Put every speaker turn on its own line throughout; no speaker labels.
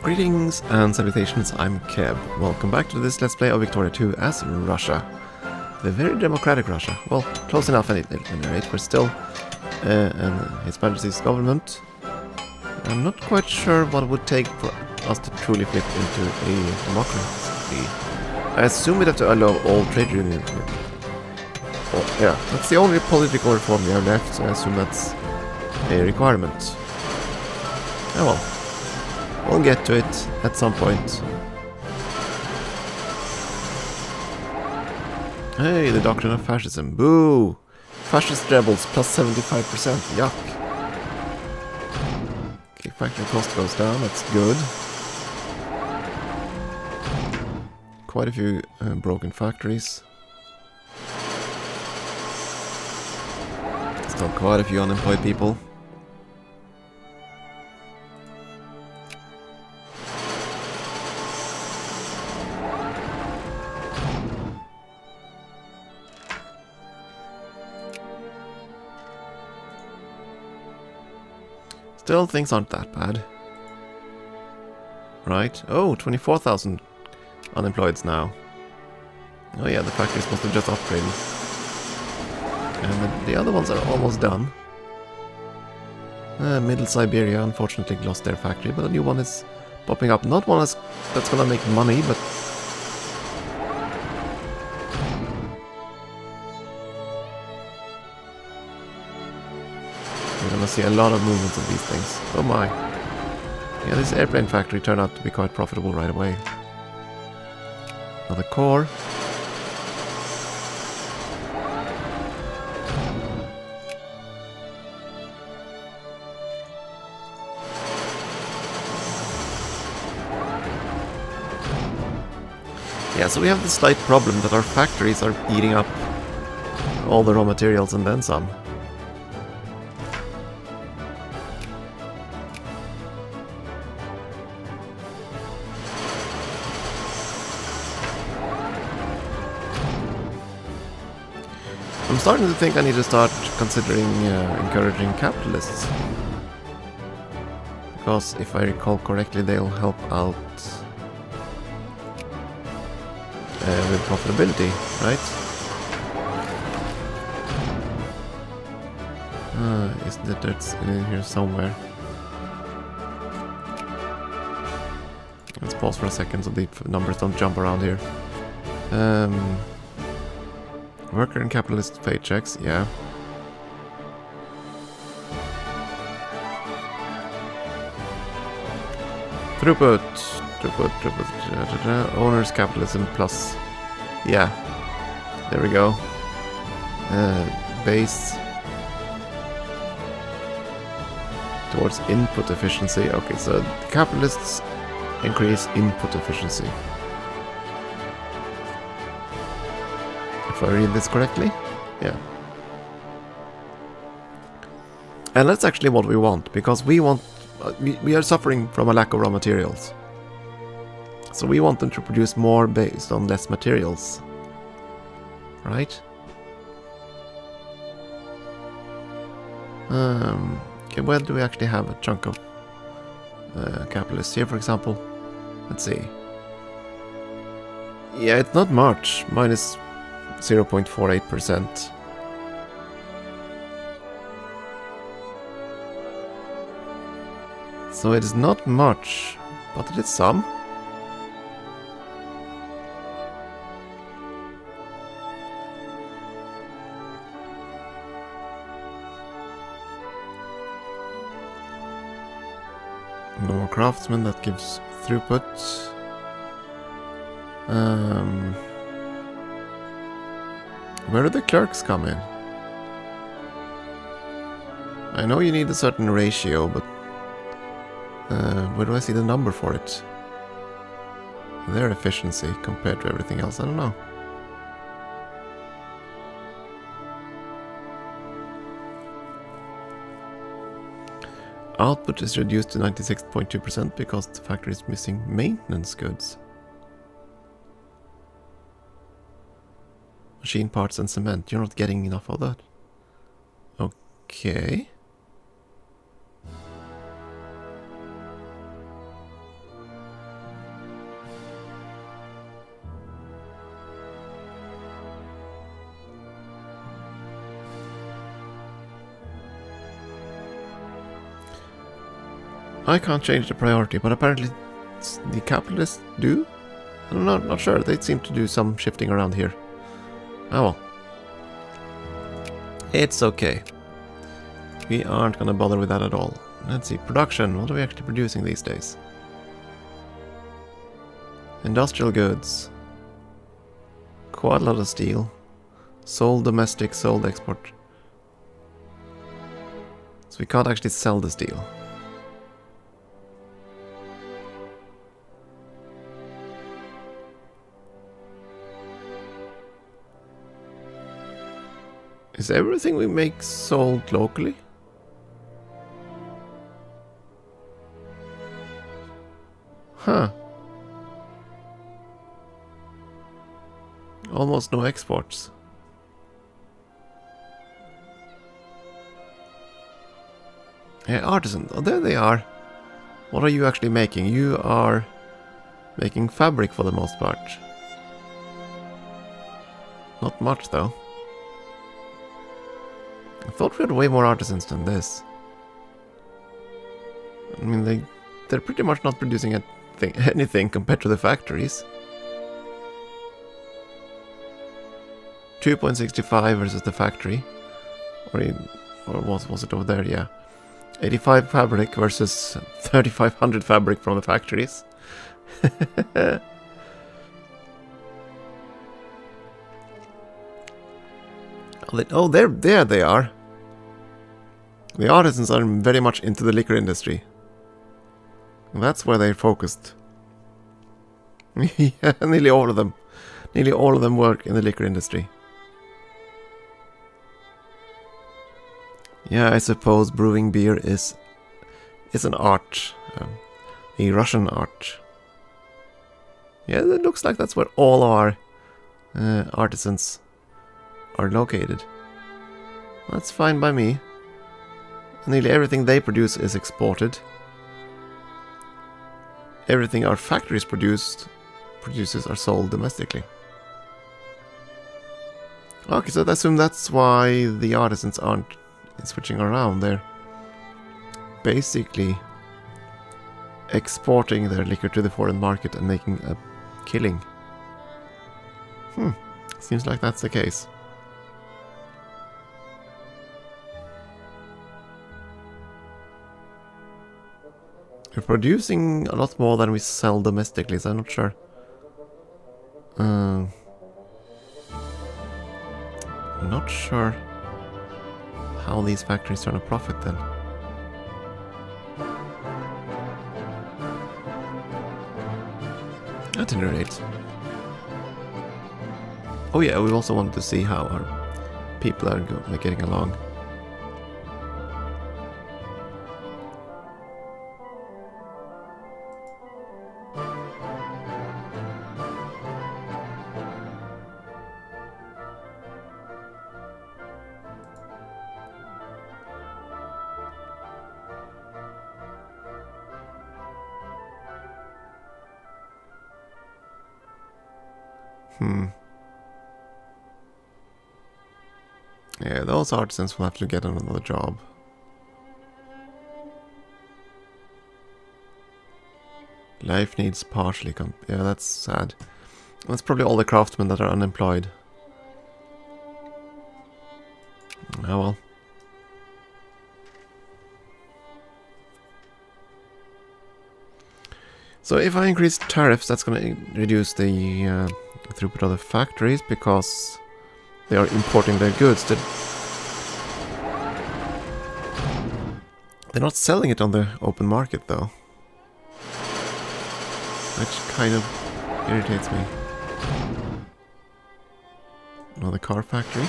Greetings and salutations, I'm Keb. Welcome back to this Let's Play of Victoria 2 as Russia. The very democratic Russia. Well, close enough at any rate. We're still His Majesty's government. I'm not quite sure what it would take for us to truly flip into a democracy. I assume we'd have to allow all trade unions. Oh, yeah, that's the only political reform we have left, so I assume that's a requirement. Oh well. We'll get to it at some point. Hey, the doctrine of fascism. Boo! Fascist rebels plus 75%. Yuck. Okay, factory cost goes down. That's good. Quite a few broken factories. Still quite a few unemployed people. Still, things aren't that bad. Right? Oh, 24,000 unemployeds now. Oh yeah, the factories must have just upgraded. And the other ones are almost done. Middle Siberia unfortunately lost their factory, but a new one is popping up. Not one that's gonna make money, but... we're gonna see a lot of movements of these things. Oh my. Yeah, this airplane factory turned out to be quite profitable right away. Another core. Yeah, so we have the slight problem that our factories are eating up all the raw materials and then some. I'm starting to think I need to start considering encouraging capitalists. Because if I recall correctly, they'll help out with profitability, right? Isn't it? That's in here somewhere. Let's pause for a second so the numbers don't jump around here. Worker and capitalist paychecks, yeah. Throughput. Owners capitalism plus. Yeah. There we go. Base. Towards input efficiency. Okay, so the capitalists increase input efficiency. If I read this correctly? Yeah. And that's actually what we want, because we want... we are suffering from a lack of raw materials. So we want them to produce more based on less materials. Right? Okay, where do we actually have a chunk of capitalists? Here, for example. Let's see. Yeah, it's not much. Minus 0.48%. So it is not much, but it is some. No more craftsmen, that gives throughput. Where do the clerks come in? I know you need a certain ratio, but where do I see the number for it? Their efficiency compared to everything else, I don't know. Output is reduced to 96.2% because the factory is missing maintenance goods. Machine parts and cement. You're not getting enough of that. Okay. I can't change the priority, but apparently the capitalists do? I'm not sure. They seem to do some shifting around here. Oh well. It's okay. We aren't gonna bother with that at all. Let's see. Production. What are we actually producing these days? Industrial goods. Quite a lot of steel. Sold domestic, sold export. So we can't actually sell the steel. Is everything we make sold locally? Huh. Almost no exports. Yeah, artisan. Oh, there they are. What are you actually making? You are making fabric for the most part. Not much though. I thought we had way more artisans than this. I mean, they're pretty much not producing anything compared to the factories. 2.65 versus the factory. Or was it over there? Yeah. 85 fabric versus 3,500 fabric from the factories. Oh, there they are. The artisans are very much into the liquor industry. That's where they're focused. Yeah, nearly all of them. Nearly all of them work in the liquor industry. Yeah, I suppose brewing beer is an art. A Russian art. Yeah, it looks like that's where all our artisans are located. That's fine by me. Nearly everything they produce is exported. Everything our factories produces are sold domestically. Okay, so I assume that's why the artisans aren't switching around. They're basically exporting their liquor to the foreign market and making a killing. Seems like that's the case. We're producing a lot more than we sell domestically, so I'm not sure. I'm not sure how these factories turn a profit then. At any rate. Oh yeah, we also wanted to see how our people are getting along. Yeah, those artisans will have to get another job. Life needs partially yeah, that's sad. That's probably all the craftsmen that are unemployed. Oh well. So if I increase tariffs, that's going to reduce the throughput of the factories because they are importing their goods. They're not selling it on the open market though. Which kind of irritates me. Another car factory.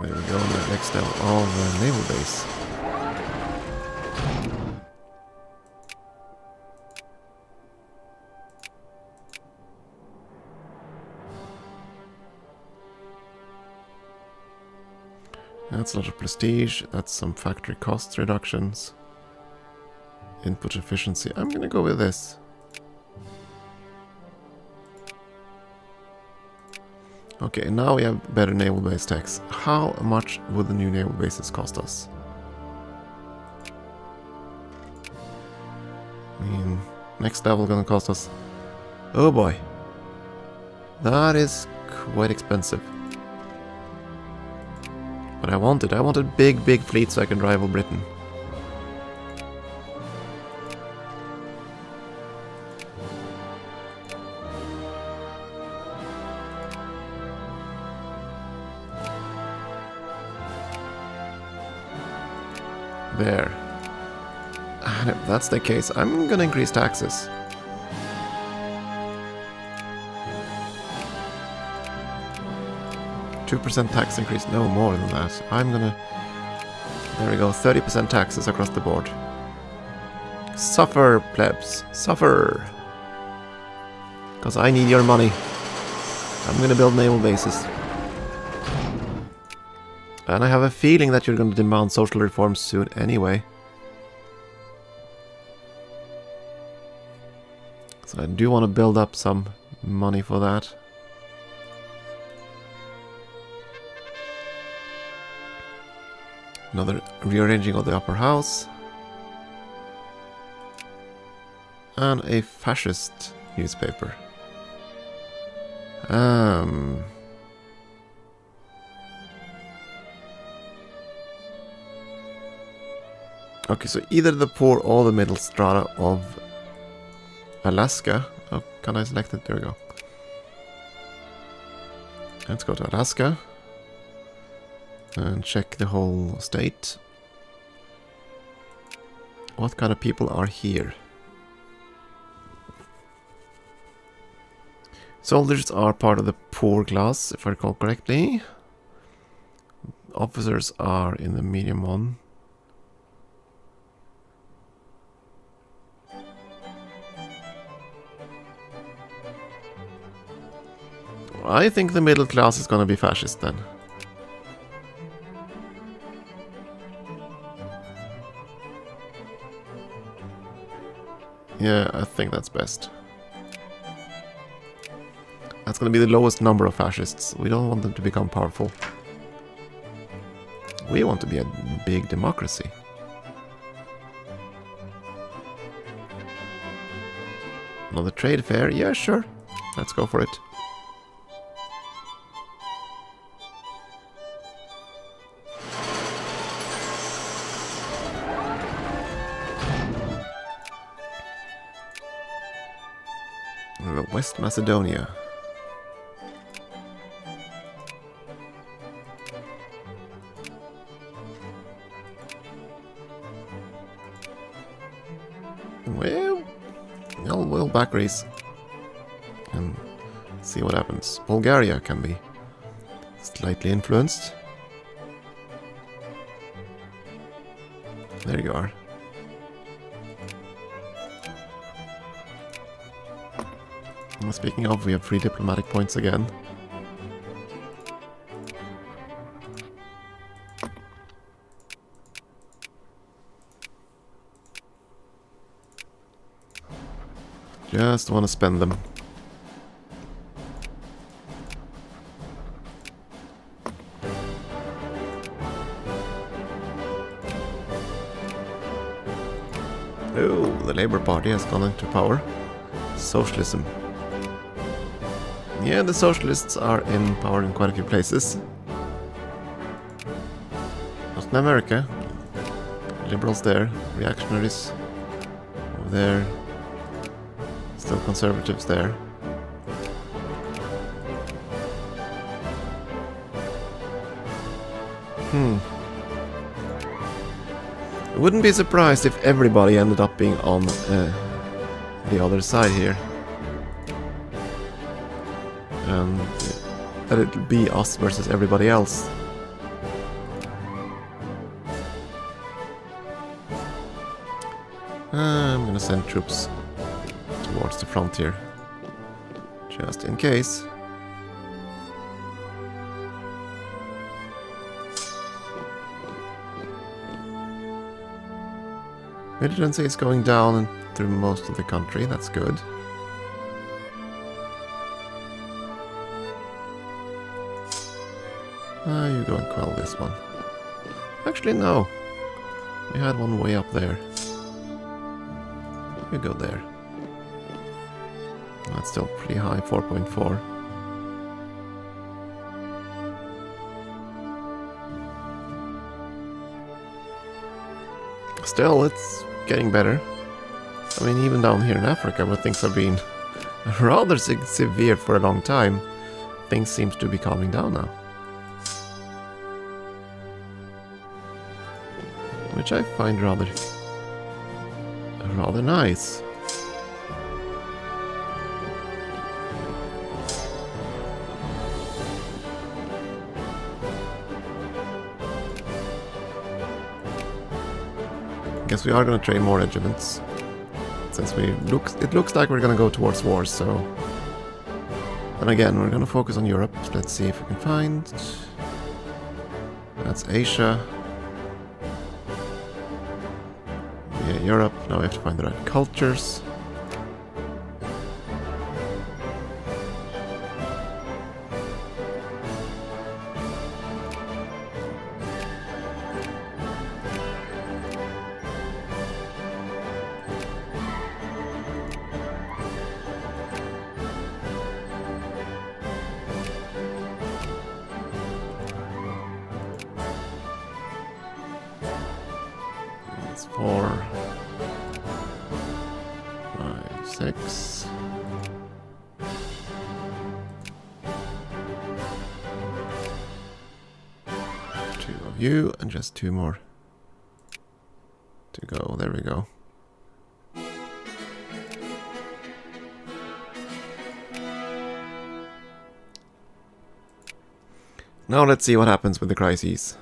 There we go, the next level of the naval base. That's a lot of prestige, that's some factory cost reductions. Input efficiency, I'm gonna go with this. Okay, now we have better naval base tax. How much would the new naval bases cost us? I mean, next level gonna cost us... Oh boy. That is quite expensive. But I wanted big fleet so I can rival Britain. There. And if that's the case, I'm gonna increase taxes. %2 tax increase, no more than that. I'm gonna... There we go, 30% taxes across the board. Suffer, plebs, suffer! Because I need your money. I'm gonna build naval bases. And I have a feeling that you're gonna demand social reforms soon anyway. So I do want to build up some money for that. Another rearranging of the upper house. And a fascist newspaper. Okay, so either the poor or the middle strata of Alaska. Oh, can I select it? There we go. Let's go to Alaska. And check the whole state. What kind of people are here? Soldiers are part of the poor class, if I recall correctly. Officers are in the medium one. I think the middle class is gonna be fascist then. Yeah, I think that's best. That's gonna be the lowest number of fascists. We don't want them to become powerful. We want to be a big democracy. Another trade fair? Yeah, sure. Let's go for it. West Macedonia. Well, we'll back race and see what happens. Bulgaria can be slightly influenced. There you are. Speaking of, we have 3 diplomatic points again. Just want to spend them. Oh, the Labour Party has gone into power. Socialism. Yeah, the socialists are in power in quite a few places. Not in America. Liberals there, reactionaries over there, still conservatives there. I wouldn't be surprised if everybody ended up being on the other side here. And that it'll be us versus everybody else. I'm gonna send troops towards the frontier, just in case. Militancy is going down through most of the country, that's good. You go and quell this one. Actually, no. We had one way up there. You go there. That's still pretty high, 4.4. Still, it's getting better. I mean, even down here in Africa, where things have been rather severe for a long time, things seem to be calming down now. Which I find rather nice. Guess we are going to train more regiments, since it looks like we're going to go towards wars. So, and again, we're going to focus on Europe. Let's see if we can find. That's Asia. Yeah, Europe. Now we have to find the right cultures. That's 4, 5, 6. Two of you and just 2 more to go. There we go. Now let's see what happens with the crises.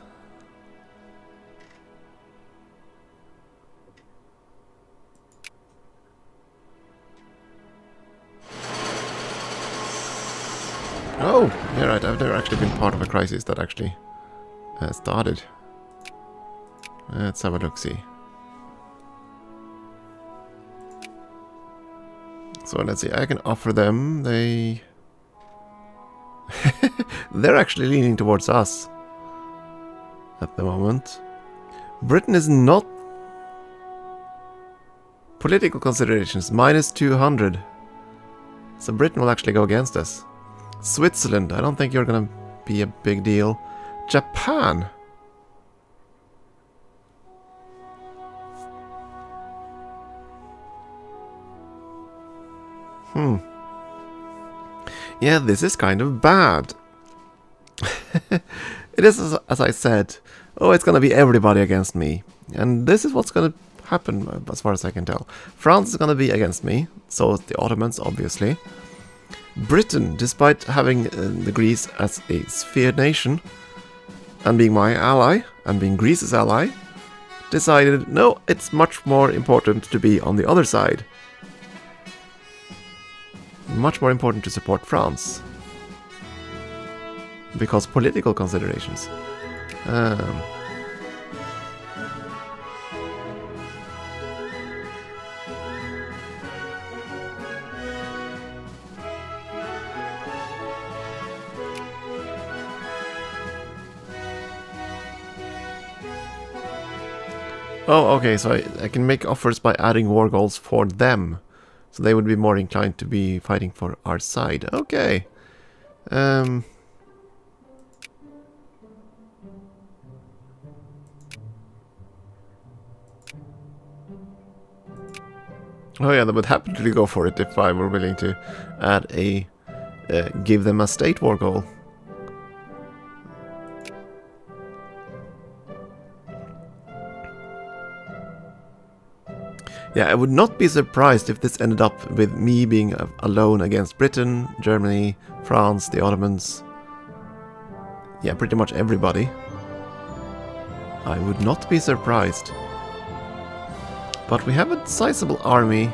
Oh, yeah, right. I've never actually been part of a crisis that actually started. Let's have a look-see. So let's see. I can offer them. They're actually leaning towards us at the moment. Britain is not. Political considerations, -200. So Britain will actually go against us. Switzerland, I don't think you're gonna be a big deal. Japan. Yeah, this is kind of bad. It is, as I said, oh, it's gonna be everybody against me. And this is what's gonna happen, as far as I can tell. France is gonna be against me, so the Ottomans, obviously. Britain, despite having the Greece as a sphere nation, and being my ally, and being Greece's ally, decided, no, it's much more important to be on the other side. Much more important to support France. Because political considerations. Oh, okay, so I can make offers by adding war goals for them. So they would be more inclined to be fighting for our side. Okay. Oh yeah, they would happily go for it if I were willing to add a... give them a state war goal. Yeah, I would not be surprised if this ended up with me being alone against Britain, Germany, France, the Ottomans. Yeah, pretty much everybody. I would not be surprised. But we have a sizable army,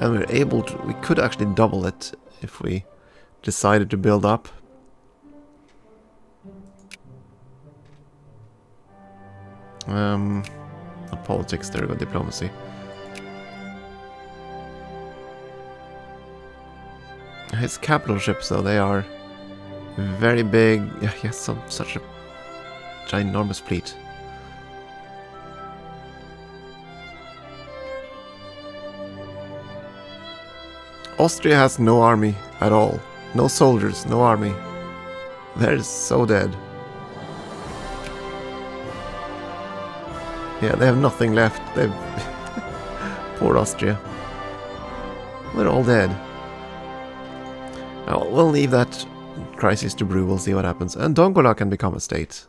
and we're able to... we could actually double it if we decided to build up. Not politics, there we go, diplomacy. His capital ships, though, they are Very big. Yeah, he has such a ginormous fleet. Austria has no army at all. No soldiers, no army. They're so dead. Yeah, they have nothing left. They've... Poor Austria. They're all dead. Well, we'll leave that crisis to brew. We'll see what happens. And Dongola can become a state.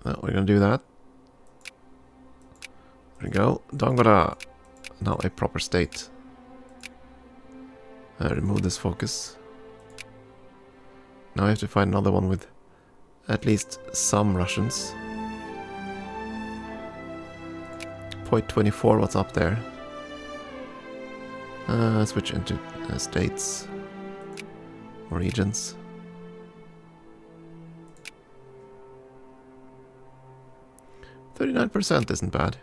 Well, we're gonna do that. There we go. Dongola. Now a proper state. Remove this focus. Now I have to find another one with at least some Russians. Point 24, what's up there? Switch into states or regions. %39 isn't bad.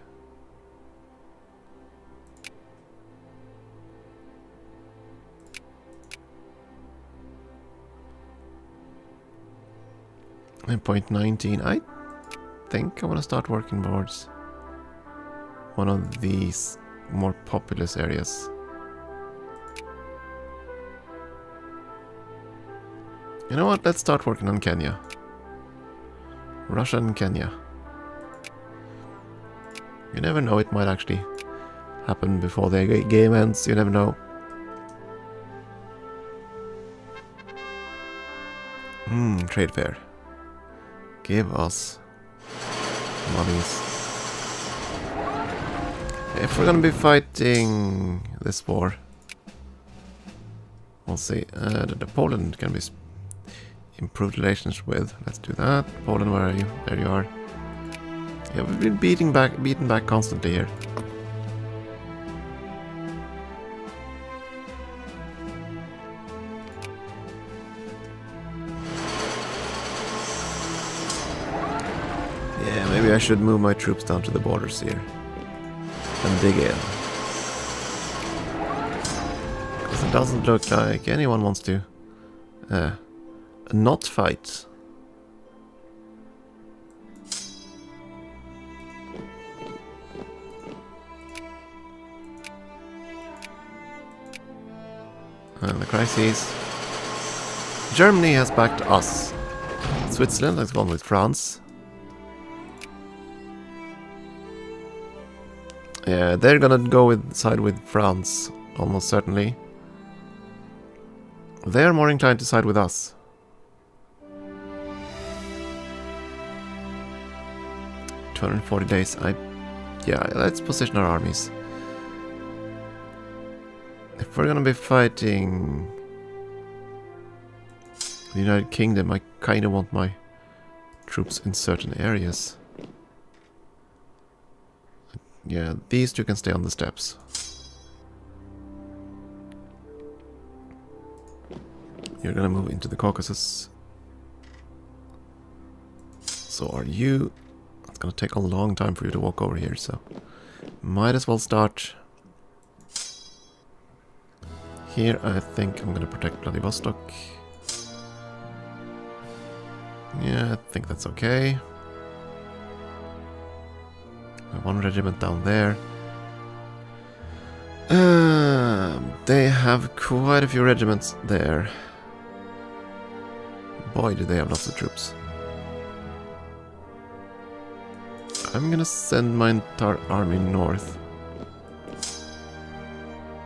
And point 19, I think I want to start working towards one of these more populous areas. You know what? Let's start working on Kenya. Russia and Kenya. You never know, it might actually happen before the game ends. You never know. Trade fair. Give us monies. If we're gonna be fighting this war, we'll see. The Poland can be improved relations with. Let's do that. Poland, where are you? There you are. Yeah, we've been beaten back constantly here. Yeah, maybe I should move my troops down to the borders here and dig in. Because it doesn't look like anyone wants to not fight. And the crises. Germany has backed us. Switzerland has gone with France. Yeah, they're gonna side with France, almost certainly. They're more inclined to side with us. $240 days. Yeah, let's position our armies. If we're gonna be fighting the United Kingdom, I kinda want my troops in certain areas. Yeah, these two can stay on the steppes. You're gonna move into the Caucasus. So are you. It's gonna take a long time for you to walk over here, so might as well start here. I think I'm gonna protect Vladivostok. Yeah, I think that's okay. One regiment down there. They have quite a few regiments there. Boy, do they have lots of troops. I'm gonna send my entire army north.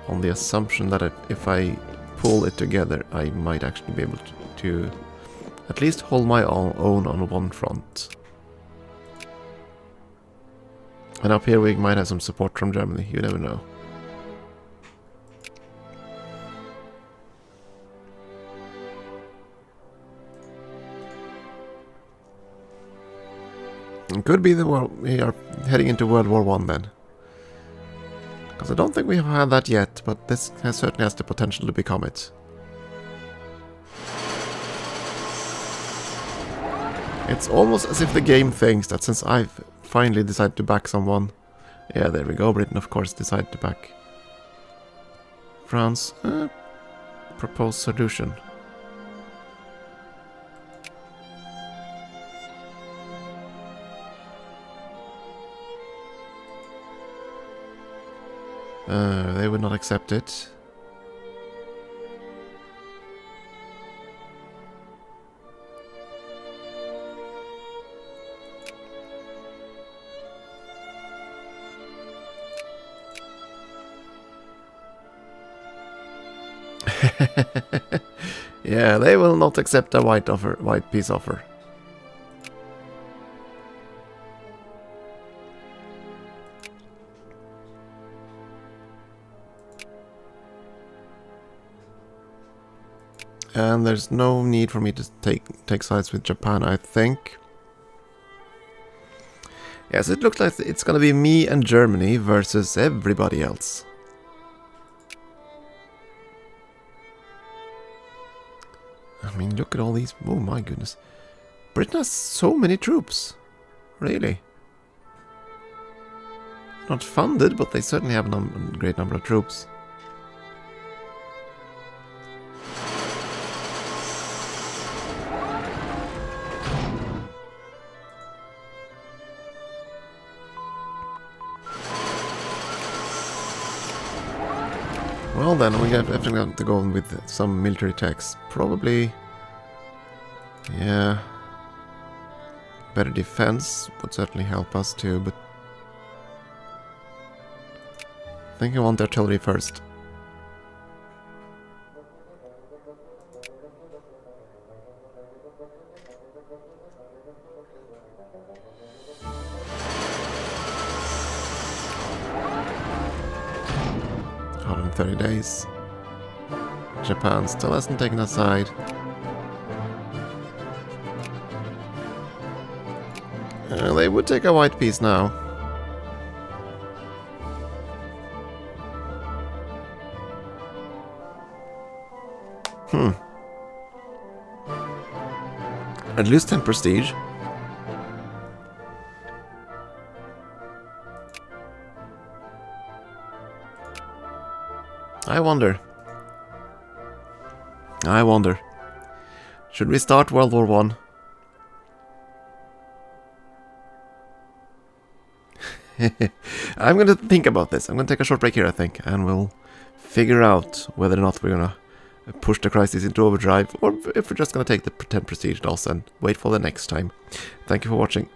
On the assumption that if I pull it together, I might actually be able to at least hold my own on one front. And up here we might have some support from Germany, you never know. It could be that we are heading into World War I then. Because I don't think we have had that yet, but this certainly has the potential to become it. It's almost as if the game thinks that since I've finally decided to back someone... Yeah, there we go, Britain of course decided to back France. Proposed solution. They would not accept it. Yeah, they will not accept a white peace offer. And there's no need for me to take sides with Japan, I think. Yes, it looks like it's gonna be me and Germany versus everybody else. I mean, look at all these... Oh my goodness. Britain has so many troops. Really. Not funded, but they certainly have a great number of troops. Well then, we have to go on with some military tax. Probably... Yeah... Better defense would certainly help us too, but... I think I want artillery first. In 30 days. Japan still hasn't taken a side. They would take a white peace now. I'd lose 10 prestige. I wonder. Should we start World War I? I'm going to think about this. I'm going to take a short break here, I think, and we'll figure out whether or not we're going to push the crisis into overdrive, or if we're just going to take the 10 prestige loss and wait for the next time. Thank you for watching.